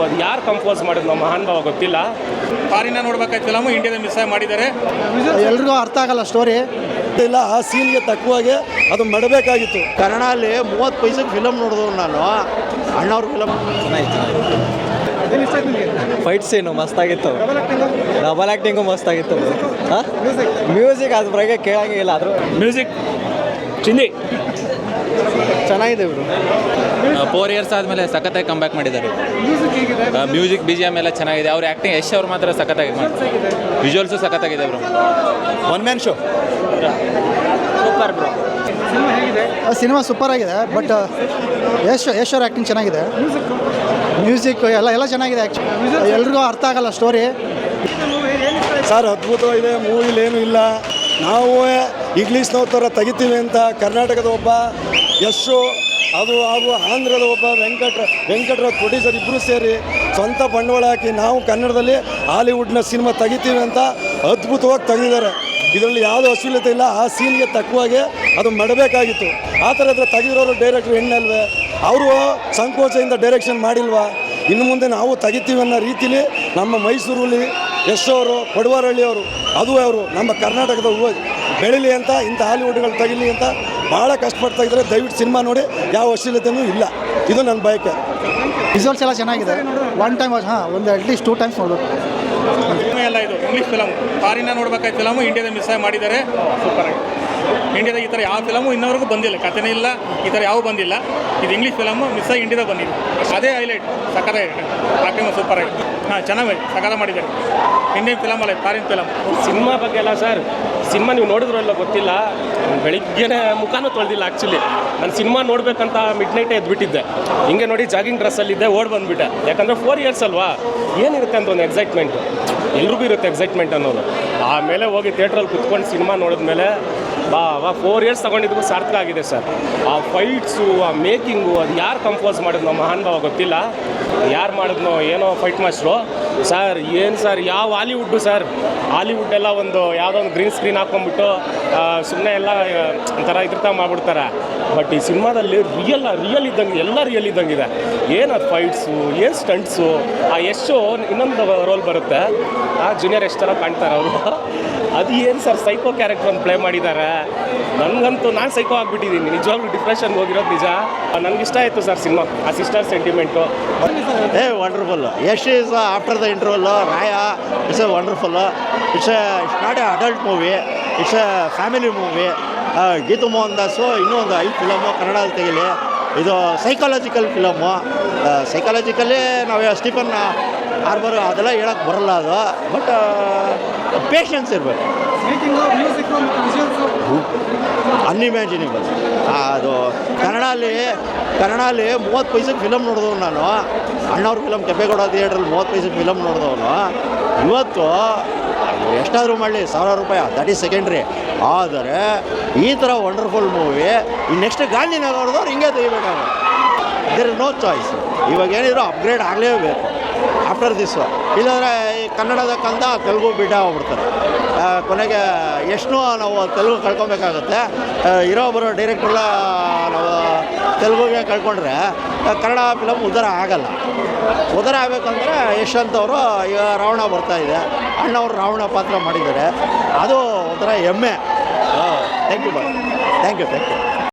ಅದು ಯಾರು ಕಂಪೋಸ್ ಮಾಡಿದ್ರು ನಮ್ಮ ಮಹಾನುಭಾವ ಗೊತ್ತಿಲ್ಲ. ಫಾರಿನ ನೋಡ್ಬೇಕಾಯ್ತು ಫಿಲಮು ಇಂಡಿಯಾದ ಮಿಸ್ ಮಾಡಿದ್ದಾರೆ. ಎಲ್ರಿಗೂ ಅರ್ಥ ಆಗಲ್ಲ ಸ್ಟೋರಿ ಇಲ್ಲ. ಆ ಸೀನ್ಗೆ ತಕ್ಕವಾಗೆ ಅದು ಮಾಡಬೇಕಾಗಿತ್ತು. ಕನ್ನಡಲ್ಲಿ 30 ಪೈಸೆಗೆ ಫಿಲಮ್ ನೋಡಿದ್ರು ನಾನು. ಅಣ್ಣವ್ರ ಫಿಲಮ್ ಫೈಟ್ ಸೀನು ಮಸ್ತಾಗಿತ್ತು. ಡಬಲ್ ಆ್ಯಕ್ಟಿಂಗು ಮಸ್ತಾಗಿತ್ತು. ಹಾಂ, ಮ್ಯೂಸಿಕ್ ಅದ್ರ ಬಗ್ಗೆ ಕೇಳಂಗಿಲ್ಲ. ಆದರೂ ಮ್ಯೂಸಿಕ್ ಚಿಲ್ಲಿ ಚೆನ್ನಾಗಿದೆ ಇವರು. 4 ಇಯರ್ಸ್ ಆದಮೇಲೆ ಸಖತ್ತಾಗಿ ಕಮ್ ಬ್ಯಾಕ್ ಮಾಡಿದ್ದಾರೆ. ಮ್ಯೂಸಿಕ್ BGM ಎಲ್ಲ ಚೆನ್ನಾಗಿದೆ. ಅವ್ರ ಆ್ಯಕ್ಟಿಂಗ್ ಯಶ್ ಅವ್ರು ಮಾತ್ರ ಸಖತ್ತಾಗಿ ಮಾಡ್ತಾರೆ. ವಿಜುವಲ್ಸು ಸಖತ್ತಾಗಿದೆ ಅವರು. One man show super bro. Cinema super ಆಗಿದೆ. ಬಟ್ ಯಶ್ ಅವ್ರ ಆ್ಯಕ್ಟಿಂಗ್ ಚೆನ್ನಾಗಿದೆ. ಮ್ಯೂಸಿಕ್ ಎಲ್ಲ ಚೆನ್ನಾಗಿದೆ. ಆ್ಯಕ್ಚುಲಿ ಎಲ್ರಿಗೂ ಅರ್ಥ ಆಗಲ್ಲ ಸ್ಟೋರಿ. ಸರ್ ಅದ್ಭುತವಾಗಿದೆ. ಮೂವಿಲೇನೂ ಇಲ್ಲ. ನಾವು ಇಂಗ್ಲೀಷ್ನವ್ರ ಥರ ತೆಗಿತೀವಿ ಅಂತ ಕರ್ನಾಟಕದ ಒಬ್ಬ ಯಶು ಅದು ಹಾಗೂ ಆಂಧ್ರದ ಒಬ್ಬ ವೆಂಕಟರಾವ್ ಪ್ರೊಡ್ಯೂಸರ್ ಇಬ್ಬರು ಸೇರಿ ಸ್ವಂತ ಬಂಡವಾಳ ಹಾಕಿ ನಾವು ಕನ್ನಡದಲ್ಲಿ ಹಾಲಿವುಡ್ನ ಸಿನಿಮಾ ತೆಗಿತೀವಿ ಅಂತ ಅದ್ಭುತವಾಗಿ ತೆಗೆದಿದ್ದಾರೆ. ಇದರಲ್ಲಿ ಯಾವುದೂ ಅಶ್ಲೀಲತೆ ಇಲ್ಲ. ಆ ಸೀನ್ಗೆ ತಕ್ಕವಾಗೆ ಅದು ಮಾಡಬೇಕಾಗಿತ್ತು. ಆ ಥರ ತೆಗೆದಿರೋರು ಡೈರೆಕ್ಟ್ರು ಹೆಣ್ಣಲ್ವೇ, ಅವರು ಸಂಕೋಚದಿಂದ ಡೈರೆಕ್ಷನ್ ಮಾಡಿಲ್ವಾ? ಇನ್ನು ಮುಂದೆ ನಾವು ತೆಗಿತೀವಿ ಅನ್ನೋ ರೀತಿಲಿ ನಮ್ಮ ಮೈಸೂರಲ್ಲಿ ಯಶ್ ಅವರು, ಪಡುವಾರಹಳ್ಳಿಯವರು, ಅದು ಅವರು ನಮ್ಮ ಕರ್ನಾಟಕದ ಬೆಳೀಲಿ ಅಂತ, ಇಂಥ ಹಾಲಿವುಡ್ಗಳು ತೆಗಿಲಿ ಅಂತ ಭಾಳ ಕಷ್ಟಪಡ್ತಾ ಇದ್ದಾರೆ. ದಯವಿಟ್ಟು ಸಿನಿಮಾ ನೋಡಿ, ಯಾವ ಅಶ್ಲೀಲತೆಯೂ ಇಲ್ಲ. ಇದು ನನ್ನ ಬಯಕೆ. ವಿಜುವಲ್ಸ್ ಎಲ್ಲ ಚೆನ್ನಾಗಿದೆ. ಒನ್ ಟೈಮ್ ಒಂದು ಅಟ್ಲೀಸ್ಟ್ 2 ಟೈಮ್ಸ್ ನೋಡಬೇಕು. ಎಲ್ಲ ಇದು ಇಂಗ್ಲೀಷ್ ಫಿಲಮ್. ಫಾರಿನ ನೋಡ್ಬೇಕಾಯ್ತು ಫಿಲಮು ಇಂಡಿಯಾದ ಮಿಸ್ ಮಾಡಿದ್ದಾರೆ. ಸೂಪರ್ ಆಗಿ. ಇಂಡಿಯಾದ ಈ ಥರ ಯಾವ ಫಿಲಮು ಇನ್ನವರೆಗೂ ಬಂದಿಲ್ಲ. ಕಥೆನೇ ಇಲ್ಲ, ಈ ಥರ ಯಾವ ಬಂದಿಲ್ಲ. ಇದು ಇಂಗ್ಲೀಷ್ ಫಿಲಮು ಮಿಸ್ ಆಗಿ ಇಂಡಿಯಾದ ಬಂದಿದೆ. ಅದೇ ಹೈಲೈಟ್. ಸಕ್ಕತ್ತಾಗಿ ಆ್ಯಕ್ಟಿಂಗ್ ಸೂಪರ್ ಆಗಿ. ಚೆನ್ನಾಗಿ ಸಕ್ಕತ್ತ ಮಾಡಿದ್ದಾರೆ. ಇಂಡಿಯನ್ ಫಿಲಮ್ ಅಲ್ಲ, ಫಾರಿನ್ ಫಿಲಮ್. ಸಿನಿಮಾ ಬಗ್ಗೆ ಎಲ್ಲ ಸರ್, ಸಿನಿಮಾ ನೀವು ನೋಡಿದ್ರಲ್ಲ ಗೊತ್ತಿಲ್ಲ. ಬೆಳಿಗ್ಗೆನೇ ಮುಖನೂ ತೊಳೆದಿಲ್ಲ. ಆ್ಯಕ್ಚುಲಿ ನಾನು ಸಿನಿಮಾ ನೋಡಬೇಕಂತ ಮಿಡ್ ನೈಟೇ ಎದ್ಬಿಟ್ಟಿದ್ದೆ. ಹಿಂಗೆ ನೋಡಿ ಜಾಗಿಂಗ್ ಡ್ರೆಸ್ಸಲ್ಲಿದ್ದೆ, ಓಡಿ ಬಂದುಬಿಟ್ಟೆ. ಯಾಕಂದರೆ 4 ಇಯರ್ಸ್ ಅಲ್ವಾ, ಏನಿರುತ್ತೆ ಅಂತ ಒಂದು ಎಕ್ಸೈಟ್ಮೆಂಟು ಎಲ್ರಿಗೂ ಇರುತ್ತೆ. ಎಕ್ಸೈಟ್ಮೆಂಟ್ ಅನ್ನೋದು. ಆಮೇಲೆ ಹೋಗಿ ಥಿಯೇಟ್ರಲ್ಲಿ ಕುತ್ಕೊಂಡು ಸಿನಿಮಾ ನೋಡಿದ್ಮೇಲೆ 4 ಇಯರ್ಸ್ ತೊಗೊಂಡಿದ್ದಕ್ಕೂ ಸಾರ್ಥಕ ಆಗಿದೆ ಸರ್. ಆ ಫೈಟ್ಸು, ಆ ಮೇಕಿಂಗು, ಅದು ಯಾರು ಕಂಪೋಸ್ ಮಾಡಿದ್ರು ನಮ್ಮ ಮಹಾನುಭಾವ ಗೊತ್ತಿಲ್ಲ. ಯಾರು ಮಾಡಿದ್ನೋ ಏನೋ ಫೈಟ್ ಮಾಸ್ಟ್ರು ಸರ್. ಏನು ಸರ್, ಯಾವ ಹಾಲಿವುಡ್ಡು ಸರ್, ಹಾಲಿವುಡ್ ಎಲ್ಲ ಒಂದು ಯಾವುದೋ ಒಂದು ಗ್ರೀನ್ ಸ್ಕ್ರೀನ್ ಹಾಕ್ಕೊಂಬಿಟ್ಟು ಸುಮ್ಮನೆ ಎಲ್ಲ ಒಂಥರ ಇದ್ರ ಮಾಡಿಬಿಡ್ತಾರೆ. ಬಟ್ ಈ ಸಿನಿಮಾದಲ್ಲಿ ರಿಯಲ್ ಇದ್ದಂಗೆ, ಎಲ್ಲ ರಿಯಲ್ ಇದ್ದಂಗಿದೆ. ಏನು ಅದು ಫೈಟ್ಸು, ಏನು ಸ್ಟಂಟ್ಸು. ಆ ಯಶು ಇನ್ನೊಂದು ರೋಲ್ ಬರುತ್ತೆ, ಆ ಜೂನಿಯರ್ ಎಷ್ಟು ಥರ ಕಾಣ್ತಾರೆ ಅವರು. ಅದು ಏನು ಸರ್, ಸೈಕೋ ಕ್ಯಾರೆಕ್ಟರ್ ಒಂದು ಪ್ಲೇ ಮಾಡಿದ್ದಾರೆ. ನನಗಂತೂ ನಾನು ಸೈಕೋ ಆಗಿಬಿಟ್ಟಿದ್ದೀನಿ. ನಿಜವಾಗ್ಲೂ ಡಿಪ್ರೆಷನ್ಗೆ ಹೋಗಿರೋದು ನಿಜ. ನನಗಿಷ್ಟ ಆಯಿತು ಸರ್ ಸಿನಿಮಾ. ಆ sister sentiment wonderful. Yash is after the interval ರಾಯ it's a wonderful. It's not a adult movie, it's a family movie. Geethu Mohandas ಇನ್ನೂ ಒಂದು 5 ಫಿಲಮು ಕನ್ನಡದಲ್ಲಿ ತೆಗಿಲಿ. ಇದು ಸೈಕಾಲಜಿಕಲ್ ಫಿಲಮು. ಸೈಕಾಲಜಿಕಲ್ಲೇ ನಾವು ಸ್ಟೀಫನ್ ಹಾರ್ಬರ್ ಅದೆಲ್ಲ ಹೇಳೋಕ್ಕೆ ಬರೋಲ್ಲ. ಅದು ಬಟ್ ಪೇಷನ್ಸ್ ಇರಬೇಕು. ಅನ್ಇಮ್ಯಾಜಿನೇಬಲ್. ಅದು ಕನ್ನಡಲ್ಲಿ 30 ಪೈಸೆಗೆ ಫಿಲಮ್ ನೋಡಿದವನು ನಾನು. ಅಣ್ಣವ್ರ ಫಿಲಮ್ ಕೆಂಪೇಗೌಡ ಥಿಯೇಟ್ರಲ್ಲಿ 30 ಪೈಸೆಗೆ ಫಿಲಮ್ ನೋಡಿದವನು. ಇವತ್ತು ಎಷ್ಟಾದರೂ ಮಾಡಲಿ, ₹1000, ದಟ್ ಈಸ್ ಸೆಕೆಂಡ್ರಿ. ಆದರೆ ಈ ಥರ ವಂಡರ್ಫುಲ್ ಮೂವಿ ಈ ನೆಕ್ಸ್ಟ್ ಗಾಂಧಿನಗರದವ್ರು ಹಿಂಗೆ ತೆಗಿಬೇಕಾಗುತ್ತೆ. There is no choice. ಇವಾಗ ಏನಿದ್ರು ಅಪ್ಗ್ರೇಡ್ ಆಗಲೇಬೇಕು ಆಫ್ಟರ್ ದಿಸ್. ಇಲ್ಲಾಂದರೆ ಈ ಕನ್ನಡದ ಕಂದ ತೆಲುಗು ಬಿಡ ಹೋಗ್ಬಿಡ್ತಾರೆ. ಕೊನೆಗೆ ಎಷ್ಟು ನಾವು ತೆಲುಗು ಕಳ್ಕೊಬೇಕಾಗುತ್ತೆ. ಇರೋ ಬರೋ ಡೈರೆಕ್ಟ್ರೆಲ್ಲ ನಾವು ತೆಲುಗುಗೆ ಕಳ್ಕೊಂಡ್ರೆ ಕನ್ನಡ ಫಿಲಮ್ ಉದ್ಧಾರ ಆಗಲ್ಲ. ಉದ್ಧಾರ ಆಗಬೇಕಂದ್ರೆ ಯಶವಂತವರು ಈಗ ರಾವಣ ಬರ್ತಾಯಿದೆ, ಅಣ್ಣವರು ರಾವಣ ಪಾತ್ರ ಮಾಡಿದ್ದಾರೆ. ಅದು ಒಂಥರ ಹೆಮ್ಮೆ. Thank you.